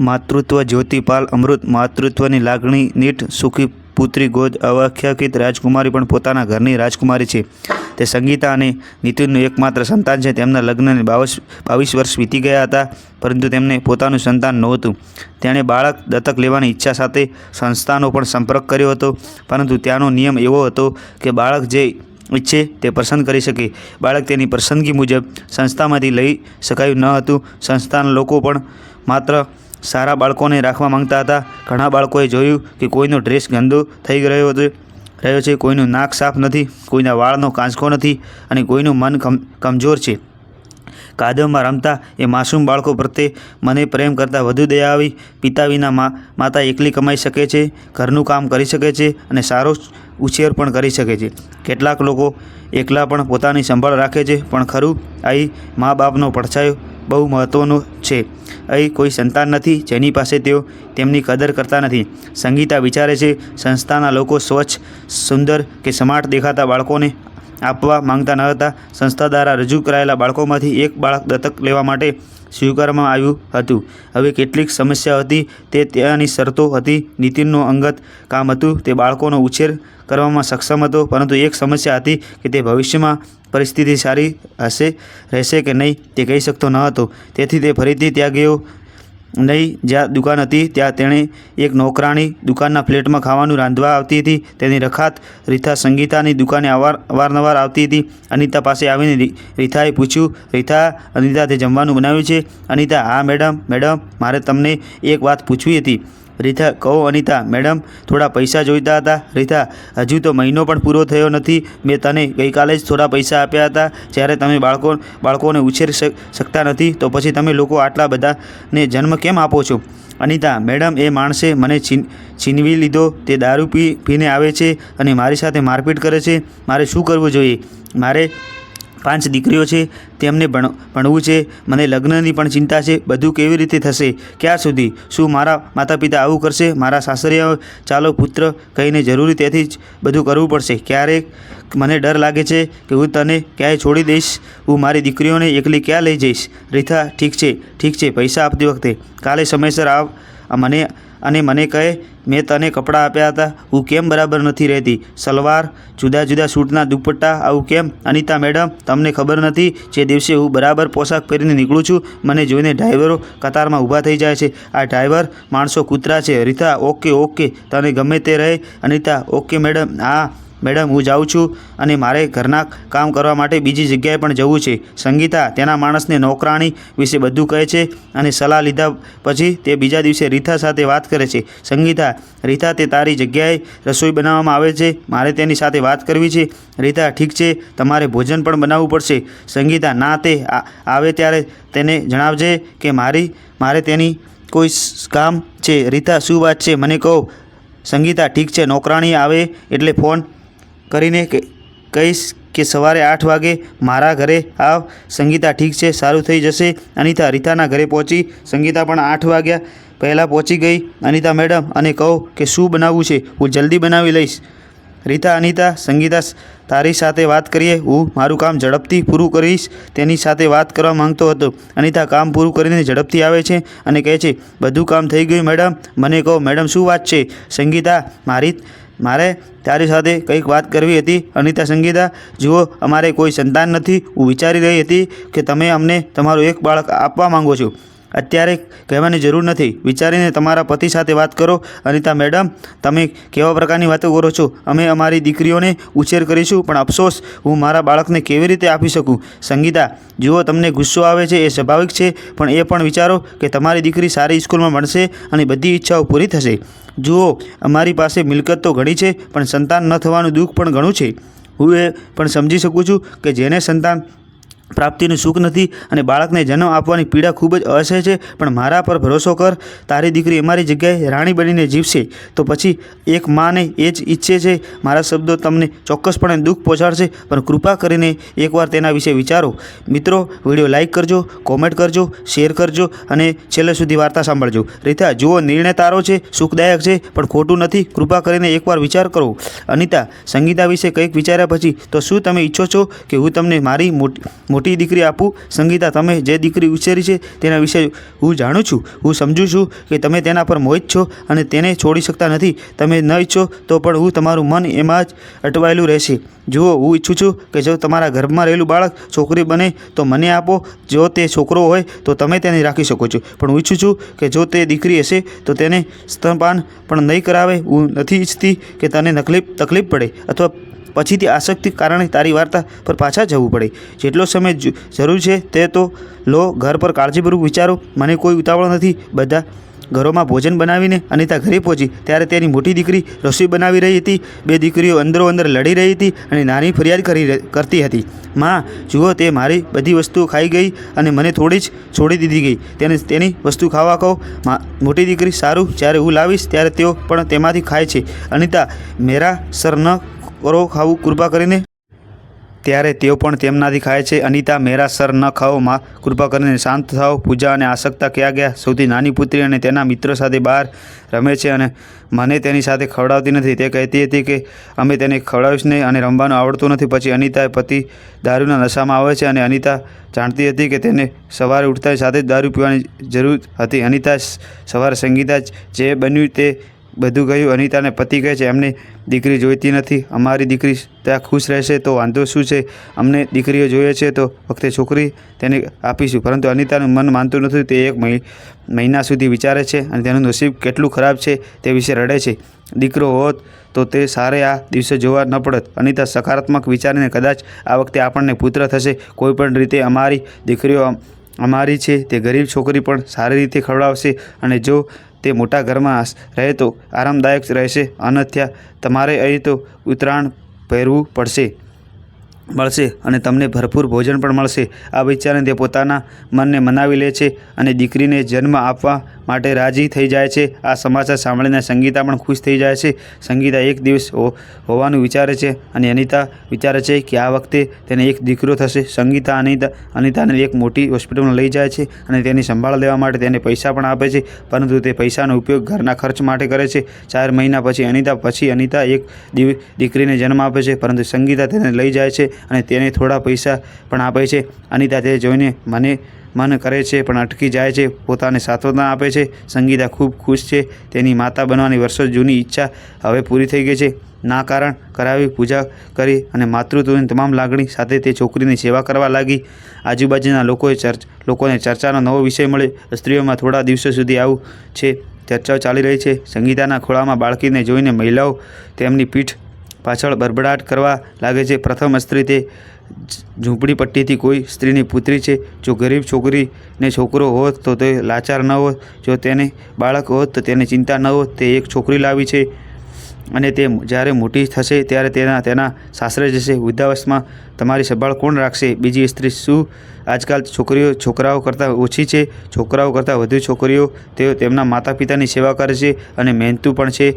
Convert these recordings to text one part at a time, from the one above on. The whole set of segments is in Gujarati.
માતૃત્વ જ્યોતિપાલ અમૃત માતૃત્વની લાગણી નીટ સુખી પુત્રી ગોદ અવાખ્યાકિત રાજકુમારી પણ પોતાના ઘરની રાજકુમારી છે. તે સંગીતા અને નીતિનનું એકમાત્ર સંતાન છે. તેમના લગ્નને 22 વર્ષ વીતી ગયા હતા, પરંતુ તેમને પોતાનું સંતાન નહોતું. તેણે બાળક દત્તક લેવાની ઈચ્છા સાથે સંસ્થાનો પણ સંપર્ક કર્યો હતો, પરંતુ ત્યાંનો નિયમ એવો હતો કે બાળક જે ઈચ્છે તે પસંદ કરી શકે. બાળક તેની પસંદગી મુજબ સંસ્થામાંથી લઈ શકાયું ન હતું. સંસ્થાના લોકો પણ માત્ર સારા બાળકોને રાખવા માંગતા હતા. ઘણા બાળકોએ જોયું કે કોઈનો ડ્રેસ ગંદો થઈ રહ્યો છે, કોઈનું નાક સાફ નથી, કોઈના વાળનો કાંચકો નથી અને કોઈનું મન કમજોર છે. કાદવમાં રમતા એ માસૂમ બાળકો પ્રત્યે મને પ્રેમ કરતાં વધુ દયા આવી. પિતા વિના માતા એકલી કમાઈ શકે છે, ઘરનું કામ કરી શકે છે અને સારો ઉછેર પણ કરી શકે છે. કેટલાક લોકો એકલા પણ પોતાની સંભાળ રાખે છે, પણ ખરું અહીં મા બાપનો પડછાયો બહુ મહત્ત્વનો છે. અહીં કોઈ સંતાન નથી જેની પાસે તેઓ તેમની કદર કરતા નથી. સંગીતા વિચારે છે, સંસ્થાના લોકો સ્વચ્છ, સુંદર કે સ્માર્ટ દેખાતા બાળકોને આપવા માંગતા ન હતા. સંસ્થા દ્વારા રજૂ કરાયેલા બાળકોમાંથી એક બાળક દત્તક લેવા માટે સ્વીકારવામાં આવ્યું હતું. હવે કેટલીક સમસ્યા હતી, તે ત્યાંની શરતો હતી. નીતિનનું અંગત કામ હતું, તે બાળકોનો ઉછેર કરવામાં સક્ષમ હતો, પરંતુ એક સમસ્યા હતી કે તે ભવિષ્યમાં પરિસ્થિતિ સારી રહેશે કે નહીં તે કહી શકતો ન હતો. તેથી તે ફરીથી ત્યાં ગયો નહીં જ્યાં દુકાન હતી. ત્યાં તેણે એક નોકરાણી દુકાનના ફ્લેટમાં ખાવાનું રાંધવા આવતી હતી. તેની રખાત રીથા સંગીતાની દુકાને અવારનવાર આવતી હતી. અનિતા પાસે આવીને રીથાએ પૂછ્યું, રીથા, અનિતા તે જમવાનું બનાવ્યું છે? અનિતા, હા મેડમ, મારે તમને એક વાત પૂછવી હતી. રીથા, કહો અનિતા. મેડમ, થોડા પૈસા જોઈતા હતા. રીથા, હજુ તો મહિનો પણ પૂરો થયો નથી. મેં તને ગઈકાલે જ થોડા પૈસા આપ્યા હતા. જ્યારે તમે બાળકોને ઉછેરી શકતા નથી તો પછી તમે લોકો આટલા બધાને જન્મ કેમ આપો છો? અનિતા, મેડમ, એ માણસે મને છીનવી લીધો. તે દારૂ પીને આવે છે અને મારી સાથે મારપીટ કરે છે. મારે શું કરવું જોઈએ? મારે 5 દીકરીઓ છે, તેમને ભણવું છે. મને લગ્નની પણ ચિંતા છે. બધું કેવી રીતે થશે? ક્યાં સુધી? શું મારા માતા પિતા આવું કરશે? મારા સાસરિયાઓ ચાલો પુત્ર કહીને જરૂરી તેથી જ બધું કરવું પડશે. ક્યારેક મને ડર લાગે છે કે હું તને ક્યાંય છોડી દઈશ. હું મારી દીકરીઓને એકલી ક્યાં લઈ જઈશ? રીથા, ઠીક છે. પૈસા આપતી વખતે કાલે સમયસર આવ અને મને કહે, મેં તને કપડાં આપ્યા હતા, હું કેમ બરાબર નથી રહેતી? સલવાર, જુદા જુદા સૂટના દુપટ્ટા, આવું કેમ? અનિતા, મેડમ, તમને ખબર નથી, જે દિવસે હું બરાબર પોશાક પહેરીને નીકળું છું, મને જોઈને ડ્રાઈવરો કતારમાં ઊભા થઈ જાય છે. આ ડ્રાઈવર માણસો કૂતરા છે. રીથા, ઓકે, તને ગમે તે રહે. Anita, okay madam. હા મેડમ, હું જાઉં છું અને મારે ઘરના કામ કરવા માટે બીજી જગ્યાએ પણ જવું છે. સંગીતા તેના માણસને નોકરાણી વિશે બધું કહે છે અને સલાહ લીધા પછી તે બીજા દિવસે રીથા સાથે વાત કરે છે. સંગીતા, રીથા, તે તારી જગ્યાએ રસોઈ બનાવવામાં આવે છે. મારે તેની સાથે વાત કરવી છે. રીથા, ઠીક છે, તમારે ભોજન પણ બનાવવું પડશે. સંગીતા, ના, તે આવે ત્યારે તેને જણાવજે કે મારે તેની કોઈ કામ છે. રીથા, શું વાત છે? મને કહો. સંગીતા, ઠીક છે, નોકરાણી આવે એટલે ફોન કરીને કહીશ કે સવારે 8 વાગે મારા ઘરે આવ. સંગીતા, ઠીક છે, સારું થઈ જશે. અનિતા રીથાના ઘરે પહોંચી. સંગીતા પણ 8 વાગ્યા પહેલાં પહોંચી ગઈ. અનિતા, મેડમ, અને કહો કે શું બનાવવું છે, હું જલ્દી બનાવી લઈશ. રીથા, અનિતા, સંગીતા તારી સાથે વાત કરીએ. હું મારું કામ ઝડપથી પૂરું કરીશ. તેની સાથે વાત કરવા માંગતો હતો. અનિતા કામ પૂરું કરીને ઝડપથી આવે છે અને કહે છે, બધું કામ થઈ ગયું મેડમ? મને કહો મેડમ, શું વાત છે? સંગીતા, મારે તારી સાથે કંઈક વાત કરવી હતી. અનિતા, સંગીતા, જુઓ, અમારે કોઈ સંતાન નથી. હું વિચારી રહી હતી કે તમે અમને તમારું એક બાળક આપવા માંગો છો. અત્યારે કહેવાની જરૂર નથી. વિચારીને તમારા પતિ સાથે વાત કરો. અનિતા, મેડમ, તમે કેવા પ્રકારની વાતો કરો છો? અમે અમારી દીકરીઓને ઉછેર કરીશું, પણ અફસોસ, હું મારા બાળકને કેવી રીતે આપી શકું? સંગીતા, જુઓ, તમને ગુસ્સો આવે છે એ સ્વાભાવિક છે, પણ એ પણ વિચારો કે તમારી દીકરી સારી સ્કૂલમાં ભણશે અને બધી ઈચ્છાઓ પૂરી થશે. જુઓ, અમારી પાસે મિલકત તો ઘણી છે, પણ સંતાન ન થવાનું દુઃખ પણ ઘણું છે. હું એ પણ સમજી શકું છું કે જેને સંતાન પ્રાપ્તિનું સુખ નથી અને બાળકને જન્મ આપવાની પીડા ખૂબ જ અસહ્ય છે, પણ મારા પર ભરોસો કર. તારી દીકરી અમારી જગ્યાએ રાણી બનીને જીવશે તો પછી એક માને એ જ ઈચ્છે છે. મારા શબ્દો તમને ચોક્કસપણે દુઃખ પહોંચાડશે, પણ કૃપા કરીને એકવાર તેના વિશે વિચારો. મિત્રો, વિડીયો લાઇક કરજો, કોમેન્ટ કરજો, શેર કરજો અને છેલ્લે સુધી વાર્તા સાંભળજો. રીથા, જુઓ, નિર્ણય તારો છે, સુખદાયક છે, પણ ખોટું નથી. કૃપા કરીને એકવાર વિચાર કરો. અનિતા, સંગીતા વિશે કંઈક વિચાર્યા પછી, તો શું તમે ઈચ્છો છો કે હું તમને મારી મોટી મોટી દીકરી આપું? સંગીતા, તમે જે દીકરી ઉછેરી છે તેના વિશે હું જાણું છું. હું સમજું છું કે તમે તેના પર મોહિત છો અને તેને છોડી શકતા નથી. તમે ન ઈચ્છો તો પણ હું તમારું મન એમાં જ અટવાયેલું રહેશે. જુઓ, હું ઈચ્છું છું કે જો તમારા ગર્ભમાં રહેલું બાળક છોકરી બને તો મને આપો. જો તે છોકરો હોય તો તમે તેને રાખી શકો છો, પણ હું ઈચ્છું છું કે જો તે દીકરી હશે તો તેને સ્તનપાન પણ નહીં કરાવે. હું નથી ઈચ્છતી કે તને તકલીફ પડે અથવા પછીથી આસક્તિ કારણે તારી વાર્તા પર પાછા જવું પડે. જેટલો સમય જરૂર છે તે તો લો. ઘર પર કાળજીપૂર્વક વિચારો. મને કોઈ ઉતાવળ નથી. બધા ઘરોમાં ભોજન બનાવીને અનિતા ઘરે પહોંચી ત્યારે તેની મોટી દીકરી રસોઈ બનાવી રહી હતી. બે દીકરીઓ અંદરો-અંદર લડી રહી હતી અને નાની ફરિયાદ કરતી હતી. માં, જુઓ, તે મારી બધી વસ્તુઓ ખાઈ ગઈ અને મને થોડી જ છોડી દીધી ગઈ. તેને તેની વસ્તુ ખાવા કહો. મોટી દીકરી: સારું, જ્યારે હું લાવીશ ત્યારે તેઓ પણ તેમાંથી ખાય છે. અનિતા: મેરા સર ન કરો ખાવું કૃપા કરીને. ત્યારે તેઓ પણ તેમનાથી ખાય છે. અનિતા: મેરા સર ન ખાઓ માં, કૃપા કરીને શાંત થાઓ. પૂજા અને આસક્તા ક્યાં ગયા? સૌથી નાની પુત્રી અને તેના મિત્રો સાથે બહાર રમે છે અને મને તેની સાથે ખવડાવતી નથી. તે કહેતી હતી કે અમે તેને ખવડાવીશ નહીં અને રમવાનું આવડતું નથી. પછી અનિતાએ પતિ દારૂના નશામાં આવે છે અને અનિતા જાણતી હતી કે તેને સવારે ઉઠતાની સાથે જ દારૂ પીવાની જરૂર હતી. અનિતા સવારે સંગીતા જે બન્યું તે બધું કહ્યું. અનિતાને પતિ કહે છે એમને દીકરી જોઈતી નથી. અમારી દીકરી ત્યાં ખુશ રહેશે તો વાંધો શું છે? અમને દીકરીઓ જોઈએ છે તો વખતે છોકરી તેને આપીશું. પરંતુ અનિતાનું મન માનતું નથી. તે એક મહિના સુધી વિચારે છે અને તેનું નસીબ કેટલું ખરાબ છે તે વિશે રડે છે. દીકરો હોત તો તે સારે આ દિવસે જોવા ન પડત. અનિતા સકારાત્મક વિચારીને કદાચ આ વખતે આપણને પુત્ર થશે. કોઈ પણ રીતે અમારી દીકરીઓ અમારી છે. તે ગરીબ છોકરી પણ સારી રીતે ખવડાવશે અને જો તે મોટા ઘરમાં રહે તો આરામદાયક રહેશે. અન્યથા તમારે અહીં તો ઉતરાણ પહેરવું મળશે અને તમને ભરપૂર ભોજન પણ મળશે. આ વિચારીને તે પોતાના મનને મનાવી લે છે અને દીકરીને જન્મ આપવા માટે રાજી થઈ જાય છે. આ સમાચાર સાંભળીને સંગીતા પણ ખુશ થઈ જાય છે. સંગીતા એક દિવસ હોવાનું વિચારે છે અને અનિતા વિચારે છે કે આ વખતે તેને એક દીકરો થશે. સંગીતા અનિતાને એક મોટી હોસ્પિટલમાં લઈ જાય છે અને તેની સંભાળ લેવા માટે તેને પૈસા પણ આપે છે, પરંતુ તે પૈસાનો ઉપયોગ ઘરના ખર્ચ માટે કરે છે. 4 મહિના પછી અનિતા એક દીકરીને જન્મ આપે છે, પરંતુ સંગીતા તેને લઈ જાય છે અને તેને થોડા પૈસા પણ આપે છે. અનિતા તે જોઈને મન કરે છે પણ અટકી જાય છે. પોતાને સાંત્વના આપે છે. સંગીતા ખૂબ ખુશ છે. તેની માતા બનવાની વર્ષો જૂની ઈચ્છા હવે પૂરી થઈ ગઈ છે. નામકરણ કરાવી, પૂજા કરી અને માતૃત્વની તમામ લાગણી સાથે તે છોકરીની સેવા કરવા લાગી. આજુબાજુના લોકોને ચર્ચાનો નવો વિષય મળે. સ્ત્રીઓમાં થોડા દિવસો સુધી આવું છે ચર્ચાઓ ચાલી રહી છે. સંગીતાના ખોળામાં બાળકીને જોઈને મહિલાઓ તેમની પીઠ પાછળ બડબડાટ કરવા લાગે છે. પ્રથમ સ્ત્રી તે ઝૂંપડીપટ્ટીથી કોઈ સ્ત્રીની પુત્રી છે. જો ગરીબ છોકરીને છોકરો હોત તો તે લાચાર ન હોત. જો તેને બાળક હોત તો તેને ચિંતા ન હોત. તે એક છોકરી લાવી છે અને તે જ્યારે મોટી થશે ત્યારે તેના સાસરે જશે. વૃદ્ધાવસ્થામાં તમારી સંભાળ કોણ રાખશે? બીજી સ્ત્રી: શું આજકાલ છોકરીઓ છોકરાઓ કરતાં ઓછી છે? છોકરાઓ કરતાં વધુ છોકરીઓ. તેઓ તેમના માતા પિતાની સેવા કરે છે અને મહેનતુ પણ છે.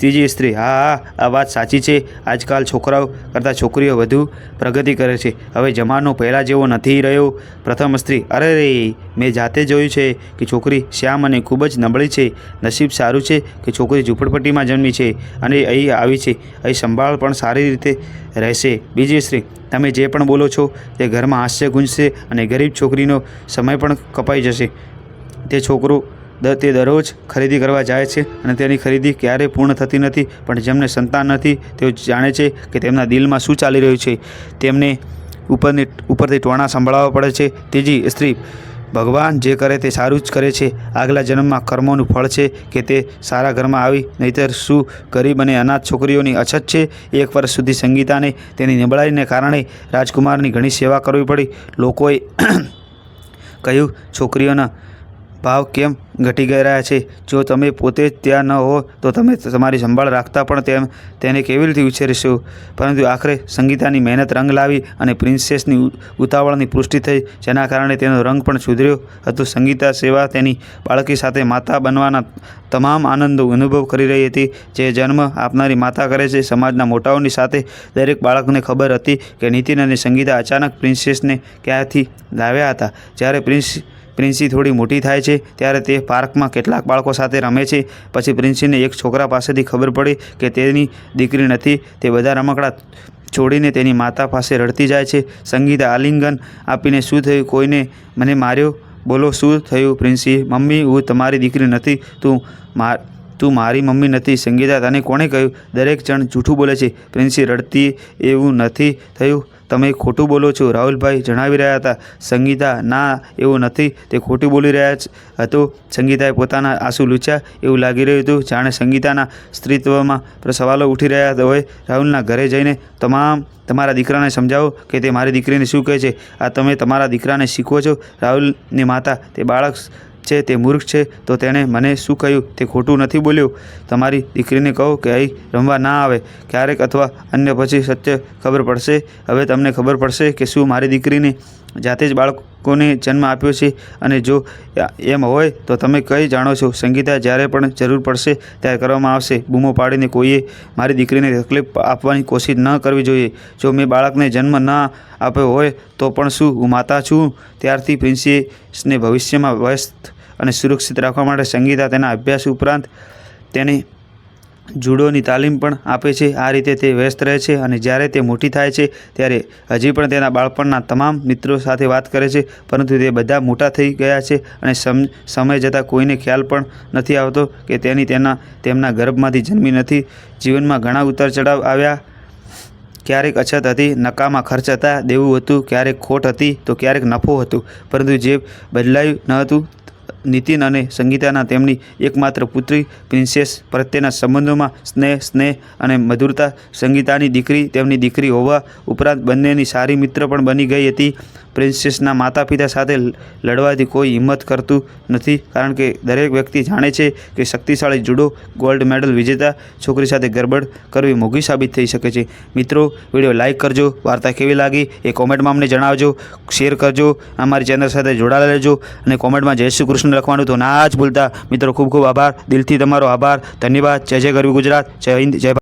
ત્રીજી સ્ત્રી: હા, આ વાત સાચી છે. આજકાલ છોકરાઓ કરતાં છોકરીઓ વધુ પ્રગતિ કરે છે. હવે જમાનો પહેલાં જેવો નથી રહ્યો. પ્રથમ સ્ત્રી: અરે રે, મેં જાતે જોયું છે કે છોકરી શ્યામ અને ખૂબ જ નબળી છે. નસીબ સારું છે કે છોકરી ઝૂંપડપટ્ટીમાં જન્મી છે અને અહીં આવી છે. અહીં સંભાળ પણ સારી રીતે રહેશે. બીજી સ્ત્રી: તમે જે પણ બોલો છો તે ઘરમાં હાસ્ય ગુંજશે અને ગરીબ છોકરીનો સમય પણ કપાઈ જશે. તે દરરોજ ખરીદી કરવા જાય છે અને તેની ખરીદી ક્યારેય પૂર્ણ થતી નથી. પણ જેમને સંતાન નથી તેઓ જાણે છે કે તેમના દિલમાં શું ચાલી રહ્યું છે. તેમને ઉપરથી ટોણા સંભળાવવા પડે છે. ત્રીજી સ્ત્રી: ભગવાન જે કરે તે સારું જ કરે છે. આગલા જન્મમાં કર્મોનું ફળ છે કે તે સારા ઘરમાં આવી, નહીંતર શું ગરીબ અને અનાથ છોકરીઓની અછત છે. 1 વર્ષ સુધી સંગીતાને તેની નબળાઈને કારણે રાજકુમારની ઘણી સેવા કરવી પડી. લોકોએ કહ્યું, છોકરીઓના ભાવ કેમ ઘટી ગયા છે? જો તમે પોતે ત્યાં ન હો તો તમે તમારી સંભાળ રાખતા પણ તેને કેવી રીતે ઉછેરશો? પરંતુ આખરે સંગીતાની મહેનત રંગ લાવી અને પ્રિન્સેસની ઉતાવળની પુષ્ટિ થઈ, જેના કારણે તેનો રંગ પણ સુધર્યો હતો. સંગીતા સેવા તેની બાળકી સાથે માતા બનવાના તમામ આનંદો અનુભવ કરી રહી હતી જે જન્મ આપનારી માતા કરે છે. સમાજના મોટાઓની સાથે દરેક બાળકને ખબર હતી કે નીતિન અને સંગીતા અચાનક પ્રિન્સેસને ક્યાંથી લાવ્યા હતા. જ્યારે પ્રિન્સી થોડી મોટી થાય છે ત્યારે તે પાર્કમાં કેટલાક બાળકો સાથે રમે છે. પછી પ્રિન્સીને એક છોકરા પાસેથી ખબર પડી કે તેની દીકરી નથી. તે બધા રમકડા છોડીને તેની માતા પાસે રડતી જાય છે. સંગીતા આલિંગન આપીને શું થયું? કોઈને મને માર્યો? બોલો શું થયું? પ્રિન્સી, મમ્મી હું તમારી દીકરી નથી. તું મારી મમ્મી નથી. સંગીતા, તને કોણે કહ્યું? દરેક જણ જૂઠું બોલે છે. પ્રિન્સી રડતી, એવું નથી થયું. તમે ખોટું બોલો છો, રાહુલભાઈ જણાવી રહ્યા હતા. સંગીતા, ના એવું નથી, તે ખોટું બોલી રહ્યા હતો. સંગીતાએ પોતાના આંસુ લૂછ્યા. એવું લાગી રહ્યું હતું જાણે સંગીતાના સ્ત્રીત્વમાં સવાલો ઉઠી રહ્યા હોય. રાહુલના ઘરે જઈને તમારા દીકરાને સમજાવો કે તે મારી દીકરીને શું કહે છે. આ તમે તમારા દીકરાને શીખવો છો? રાહુલની માતા, તે બાળક છે, તે મૂર્ખ છે, તો તેણે મને શું કહ્યું? તે ખોટું નથી બોલ્યો. તમારી દીકરીને કહો કે અહીં રમવા ના આવે. ક્યારેક અથવા અન્ય પછી સત્ય ખબર પડશે. હવે તમને ખબર પડશે કે શું મારી દીકરીને જાતે જ બાળકોને જન્મ આપ્યો છે, અને જો એમ હોય તો તમે કઈ જાણો છો? સંગીતા, જ્યારે પણ જરૂર પડશે ત્યારે કરવામાં આવશે. બૂમો પાડીને કોઈએ મારી દીકરીને તકલીફ આપવાની કોશિશ ન કરવી જોઈએ. જો મેં બાળકને જન્મ ન આપ્યો હોય તો પણ શું હું માતા છું? ત્યારથી પ્રિન્સેસને ભવિષ્યમાં વ્યસ્ત અને સુરક્ષિત રાખવા માટે સંગીતા તેના અભ્યાસ ઉપરાંત તેને જુડોની તાલીમ પણ આપે છે. આ રીતે તે વ્યસ્ત રહે છે, અને જ્યારે તે મોટી થાય છે ત્યારે હજી પણ તેના બાળપણના તમામ મિત્રો સાથે વાત કરે છે. પરંતુ તે બધા મોટા થઈ ગયા છે, અને સમય જતાં કોઈને ખ્યાલ પણ નથી આવતો કે તેમના ગર્ભમાંથી જન્મી નથી. જીવનમાં ઘણા ઉતાર ચઢાવ આવ્યા. ક્યારેક અછત હતી, નકામા ખર્ચ હતા, દેવું હતું, ક્યારેક ખોટ હતી તો ક્યારેક નફો હતો. પરંતુ જે બદલાયું ન હતું નીતિન અને સંગીતાના તેમની એકમાત્ર પુત્રી પ્રિન્સેસ પ્રત્યેના સંબંધોમાં સ્નેહ અને મધુરતા. સંગીતાની દીકરી તેમની દીકરી હોવા ઉપરાંત બંનેની સારી મિત્ર પણ બની ગઈ હતી. પ્રિન્સેસના માતા પિતા સાથે લડવાથી કોઈ હિંમત કરતું નથી, કારણ કે દરેક વ્યક્તિ જાણે છે કે શક્તિશાળી જુડો ગોલ્ડ મેડલ વિજેતા છોકરી સાથે ગરબડ કરવી મોંઘી સાબિત થઈ શકે છે. મિત્રો, વિડીયો લાઇક કરજો. વાર્તા કેવી લાગી એ કોમેન્ટમાં અમને જણાવજો. શેર કરજો. અમારી ચેનલ સાથે જોડાયેલા રહેજો, અને કોમેન્ટમાં જય શ્રી કૃષ્ણ લખવાનું તો ના જ ભૂલતા. મિત્રો, ખૂબ ખૂબ આભાર. દિલથી તમારો આભાર. ધન્યવાદ. જય જય ગરવી ગુજરાત. જય હિન્દ. જય ભારત.